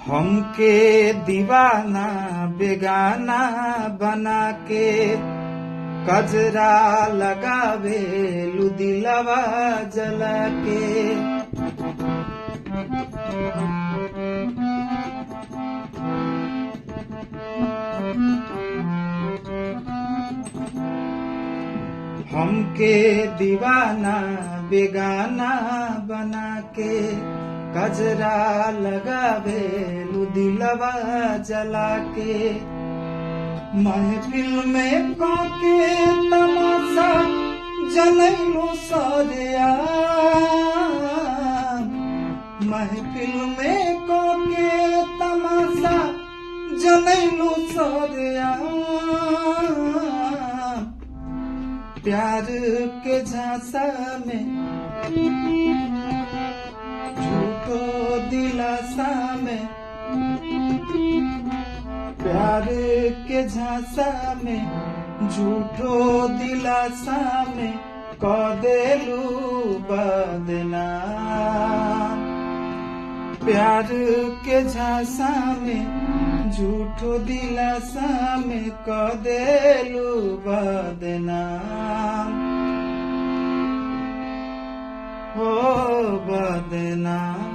हमके दीवाना बेगाना बना के कजरा लगावे दिलवा जला के। हमके दीवाना बेगाना बना के कजरा लगावे दिलवा जला के। महफिल में काके तमाशा जनैलो सरिया। महफिल में काके तमाशा जनैलो सरिया। प्यार के झांसा में झूठो दिलासा में। प्यार के झांसा में झूठो दिलासा में कदेलू बदनाम। प्यार के झांसा में झूठो दिलासा में कदेलू बदनाम। हो बदनाम।